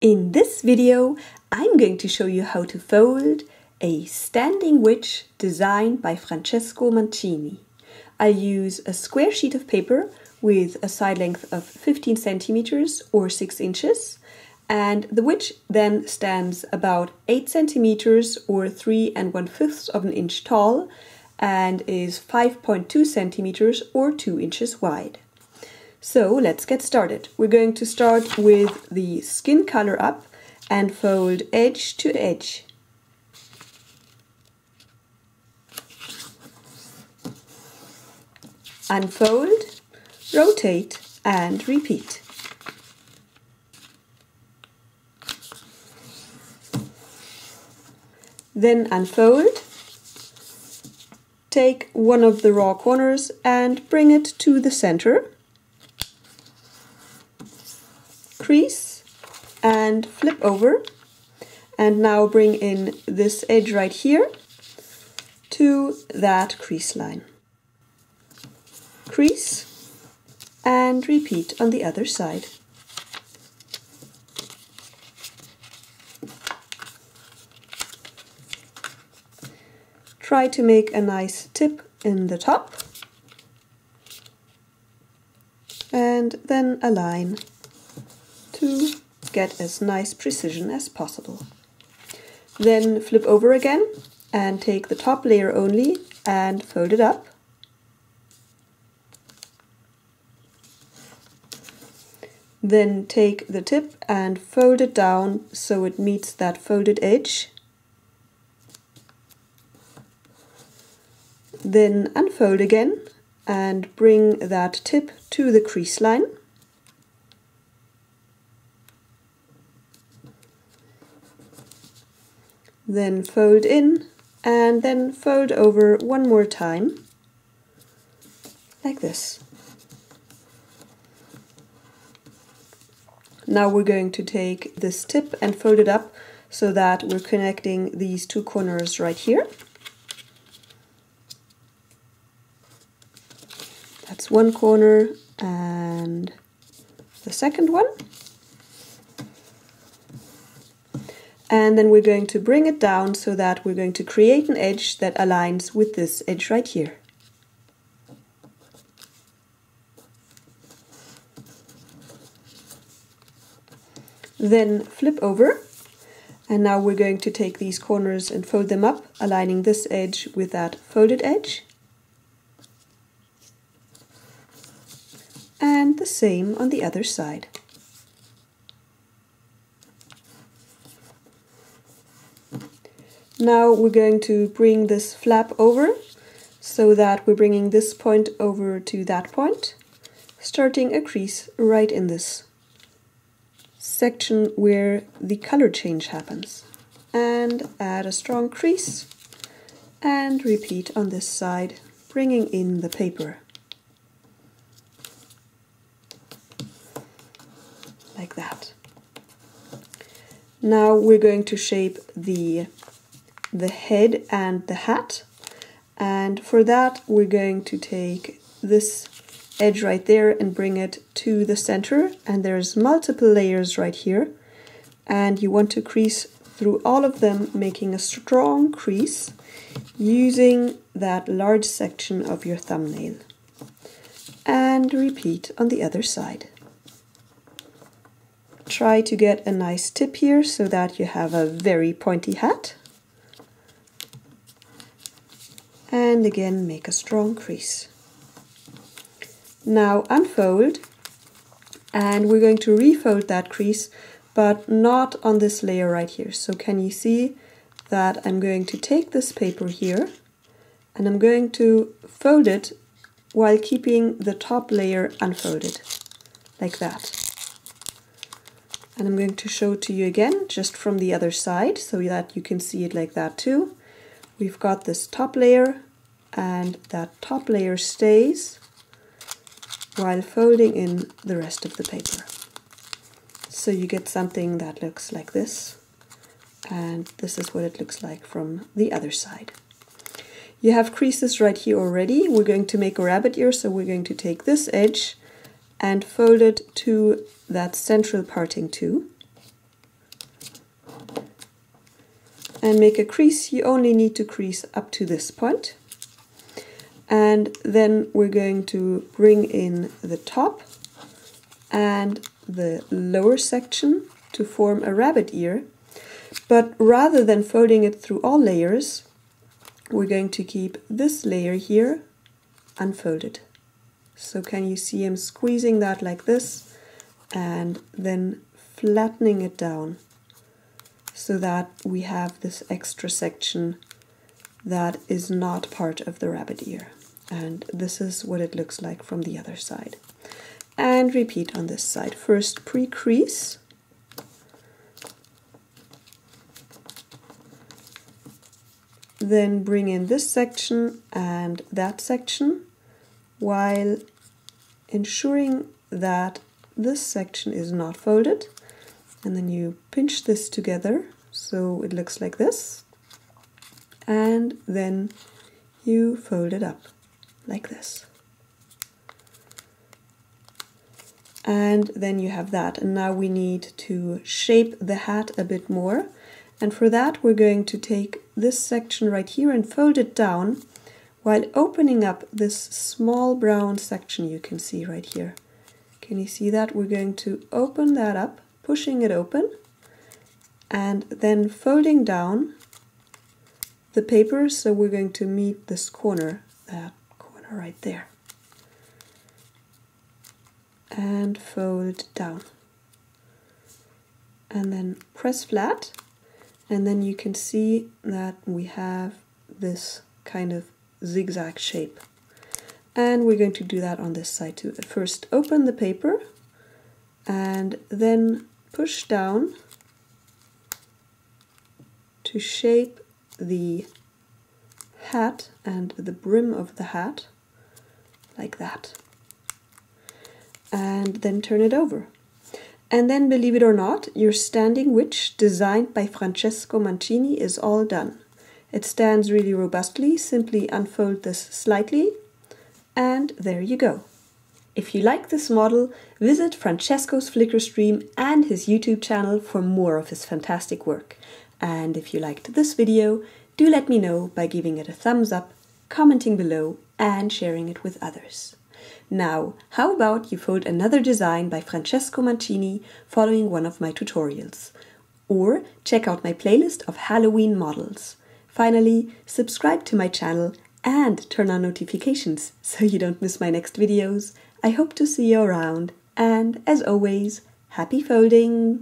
In this video, I'm going to show you how to fold a standing witch designed by Francesco Mancini. I use a square sheet of paper with a side length of 15 centimeters or 6 inches, and the witch then stands about 8 centimeters or 3 1/5 of an inch tall and is 5.2 centimeters or 2 inches wide. So let's get started. We're going to start with the skin color up and fold edge to edge. Unfold, rotate and repeat. Then unfold, take one of the raw corners and bring it to the center. Crease and flip over, and now bring in this edge right here to that crease line. Crease and repeat on the other side. Try to make a nice tip in the top and then align to get as nice precision as possible. Then flip over again and take the top layer only and fold it up. Then take the tip and fold it down so it meets that folded edge. Then unfold again and bring that tip to the crease line. Then fold in and then fold over one more time, like this. Now we're going to take this tip and fold it up so that we're connecting these two corners right here. That's one corner and the second one. And then we're going to bring it down so that we're going to create an edge that aligns with this edge right here. Then flip over, and now we're going to take these corners and fold them up, aligning this edge with that folded edge. And the same on the other side. Now we're going to bring this flap over so that we're bringing this point over to that point, starting a crease right in this section where the color change happens. And add a strong crease and repeat on this side, bringing in the paper. Like that. Now we're going to shape the head and the hat, and for that we're going to take this edge right there and bring it to the center, and there's multiple layers right here, and you want to crease through all of them, making a strong crease using that large section of your thumbnail, and repeat on the other side. Try to get a nice tip here so that you have a very pointy hat. And again make a strong crease. Now unfold, and we're going to refold that crease, but not on this layer right here. So can you see that I'm going to take this paper here and I'm going to fold it while keeping the top layer unfolded, like that. And I'm going to show it to you again just from the other side so that you can see it like that too. We've got this top layer, and that top layer stays while folding in the rest of the paper. So you get something that looks like this, and this is what it looks like from the other side. You have creases right here already. We're going to make a rabbit ear, so we're going to take this edge and fold it to that central parting too. and make a crease. You only need to crease up to this point. And then we're going to bring in the top and the lower section to form a rabbit ear. But rather than folding it through all layers, we're going to keep this layer here unfolded. So can you see I'm squeezing that like this and then flattening it down so that we have this extra section that is not part of the rabbit ear. And this is what it looks like from the other side. And repeat on this side. First pre-crease. Then bring in this section and that section while ensuring that this section is not folded. And then you pinch this together so it looks like this. And then you fold it up like this. And then you have that. And now we need to shape the hat a bit more. And for that we're going to take this section right here and fold it down while opening up this small brown section you can see right here. Can you see that? We're going to open that up, pushing it open, and then folding down the paper so we're going to meet this corner, that corner right there. And fold down. And then press flat. And then you can see that we have this kind of zigzag shape. And we're going to do that on this side too. First open the paper and then push down to shape the hat and the brim of the hat like that. And then turn it over. And then, believe it or not, your standing witch, designed by Francesco Mancini, is all done. It stands really robustly. Simply unfold this slightly, and there you go. If you like this model, visit Francesco's Flickr stream and his YouTube channel for more of his fantastic work. And if you liked this video, do let me know by giving it a thumbs up, commenting below, and sharing it with others. Now, how about you fold another design by Francesco Mancini following one of my tutorials? Or check out my playlist of Halloween models. Finally, subscribe to my channel and turn on notifications so you don't miss my next videos. I hope to see you around, and as always, happy folding!